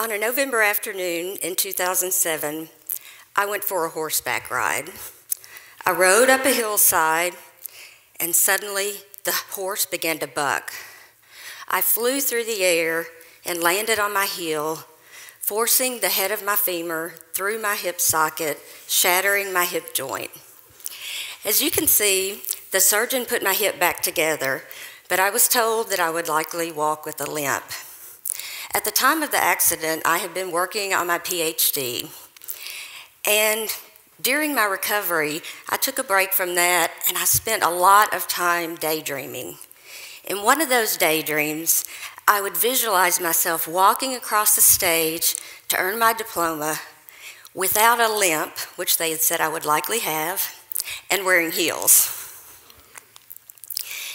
On a November afternoon in 2007, I went for a horseback ride. I rode up a hillside, and suddenly the horse began to buck. I flew through the air and landed on my heel, forcing the head of my femur through my hip socket, shattering my hip joint. As you can see, the surgeon put my hip back together, but I was told that I would likely walk with a limp. At the time of the accident, I had been working on my PhD, and during my recovery, I took a break from that, and I spent a lot of time daydreaming. In one of those daydreams, I would visualize myself walking across the stage to earn my diploma without a limp, which they had said I would likely have, and wearing heels.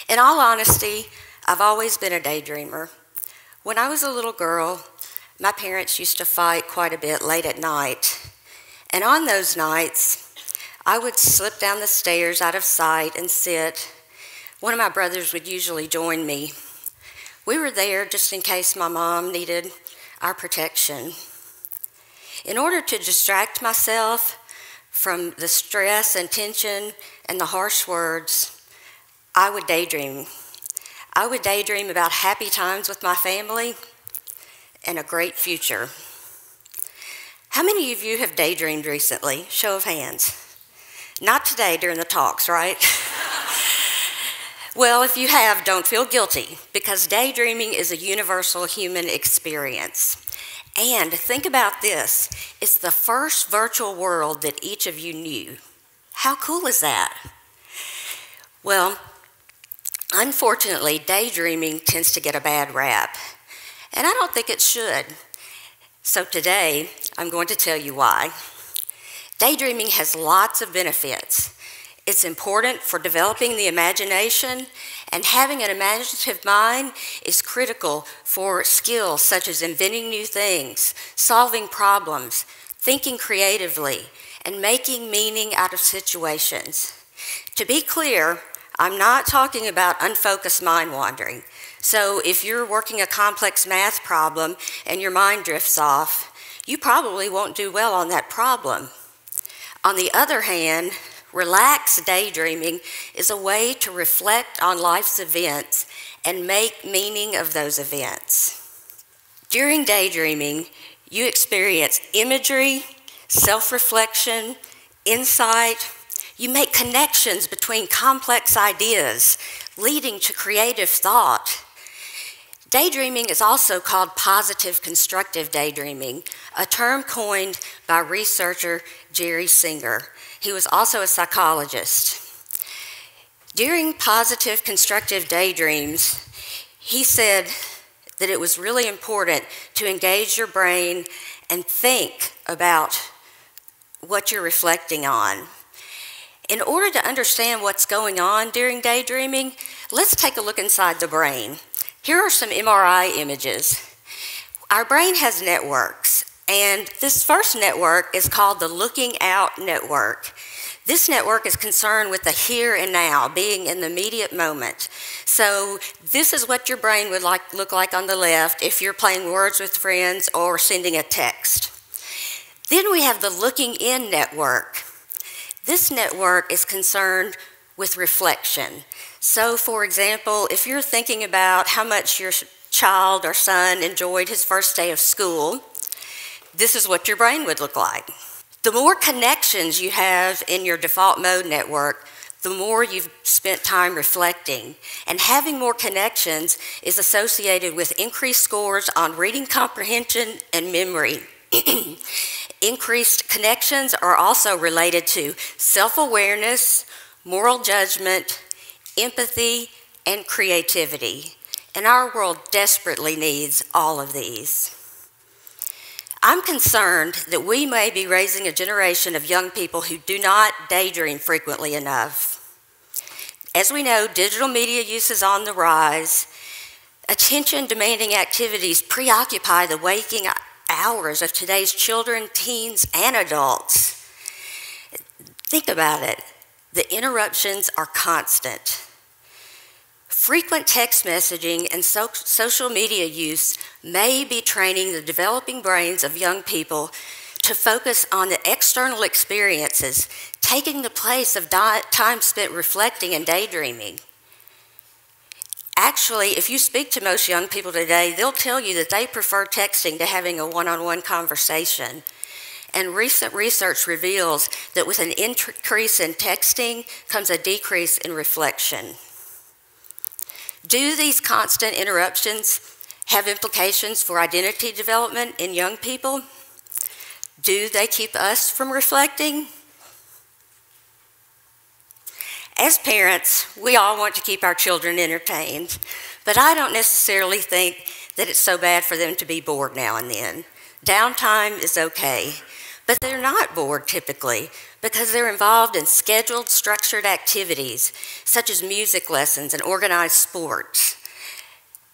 In all honesty, I've always been a daydreamer. When I was a little girl, my parents used to fight quite a bit late at night. And on those nights, I would slip down the stairs out of sight and sit. One of my brothers would usually join me. We were there just in case my mom needed our protection. In order to distract myself from the stress and tension and the harsh words, I would daydream. I would daydream about happy times with my family and a great future. How many of you have daydreamed recently? Show of hands. Not today during the talks, right? Well, if you have, don't feel guilty, because daydreaming is a universal human experience. And think about this, it's the first virtual world that each of you knew. How cool is that? Well, unfortunately, daydreaming tends to get a bad rap, and I don't think it should. So today, I'm going to tell you why. Daydreaming has lots of benefits. It's important for developing the imagination, and having an imaginative mind is critical for skills such as inventing new things, solving problems, thinking creatively, and making meaning out of situations. To be clear, I'm not talking about unfocused mind wandering. So if you're working a complex math problem and your mind drifts off, you probably won't do well on that problem. On the other hand, relaxed daydreaming is a way to reflect on life's events and make meaning of those events. During daydreaming, you experience imagery, self-reflection, insight. You make connections between complex ideas, leading to creative thought. Daydreaming is also called positive constructive daydreaming, a term coined by researcher Jerry Singer. He was also a psychologist. During positive constructive daydreams, he said that it was really important to engage your brain and think about what you're reflecting on. In order to understand what's going on during daydreaming, let's take a look inside the brain. Here are some MRI images. Our brain has networks, and this first network is called the Looking Out Network. This network is concerned with the here and now, being in the immediate moment. So this is what your brain would look like on the left if you're playing words with friends or sending a text. Then we have the Looking In Network. This network is concerned with reflection. So, for example, if you're thinking about how much your child or son enjoyed his first day of school, this is what your brain would look like. The more connections you have in your default mode network, the more you've spent time reflecting. And having more connections is associated with increased scores on reading comprehension and memory. Increased connections are also related to self-awareness, moral judgment, empathy, and creativity. And our world desperately needs all of these. I'm concerned that we may be raising a generation of young people who do not daydream frequently enough. As we know, digital media use is on the rise. Attention-demanding activities preoccupy the waking hours of today's children, teens, and adults. Think about it. The interruptions are constant. Frequent text messaging and social media use may be training the developing brains of young people to focus on the external experiences, taking the place of time spent reflecting and daydreaming. Actually, if you speak to most young people today, they'll tell you that they prefer texting to having a one-on-one conversation. And recent research reveals that with an increase in texting comes a decrease in reflection. Do these constant interruptions have implications for identity development in young people? Do they keep us from reflecting? As parents, we all want to keep our children entertained, but I don't necessarily think that it's so bad for them to be bored now and then. Downtime is okay, but they're not bored typically because they're involved in scheduled, structured activities such as music lessons and organized sports.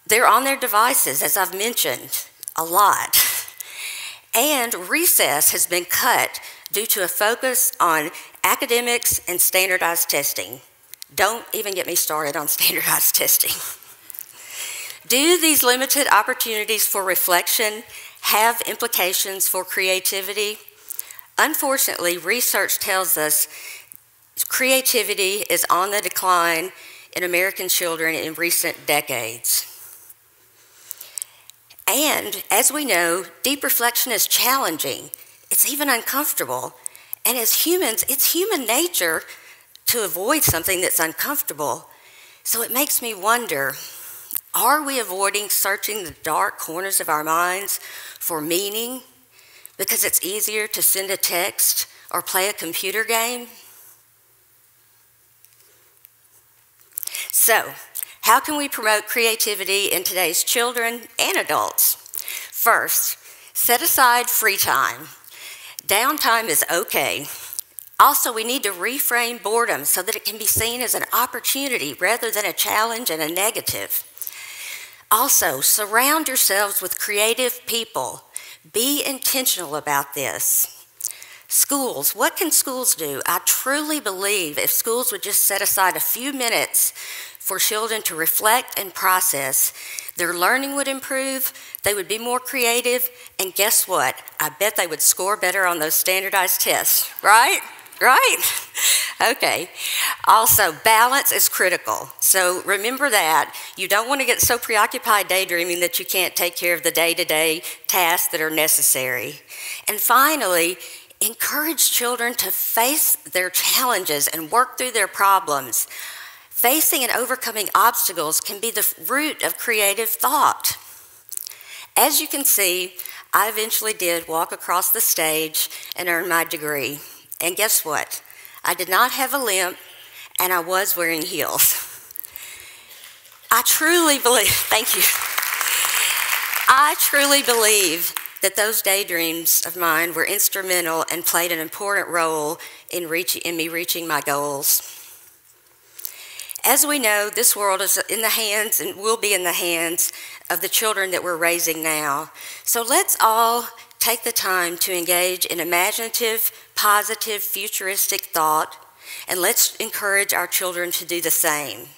They're on their devices, as I've mentioned, a lot. And recess has been cut due to a focus on academics and standardized testing. Don't even get me started on standardized testing. Do these limited opportunities for reflection have implications for creativity? Unfortunately, research tells us creativity is on the decline in American children in recent decades. And as we know, deep reflection is challenging. It's even uncomfortable. And as humans, it's human nature to avoid something that's uncomfortable. So it makes me wonder, are we avoiding searching the dark corners of our minds for meaning because it's easier to send a text or play a computer game? So, how can we promote creativity in today's children and adults? First, set aside free time. Downtime is okay. Also, we need to reframe boredom so that it can be seen as an opportunity rather than a challenge and a negative. Also, surround yourselves with creative people. Be intentional about this. Schools, what can schools do? I truly believe if schools would just set aside a few minutes for children to reflect and process, their learning would improve, they would be more creative, and guess what? I bet they would score better on those standardized tests, right? Right? Okay. Also, balance is critical. So remember that. You don't want to get so preoccupied daydreaming that you can't take care of the day-to-day tasks that are necessary. And finally, encourage children to face their challenges and work through their problems. Facing and overcoming obstacles can be the root of creative thought. As you can see, I eventually did walk across the stage and earn my degree. And guess what? I did not have a limp, and I was wearing heels. I truly believe, thank you. I truly believe that those daydreams of mine were instrumental and played an important role in me reaching my goals. As we know, this world is in the hands and will be in the hands of the children that we're raising now. So let's all take the time to engage in imaginative, positive, futuristic thought, and let's encourage our children to do the same.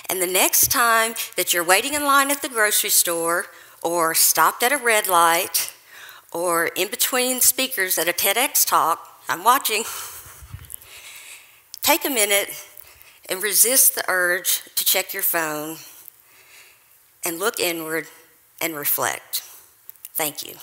And the next time that you're waiting in line at the grocery store, or stopped at a red light, or in between speakers at a TEDx talk, I'm watching, take a minute and resist the urge to check your phone and look inward and reflect. Thank you.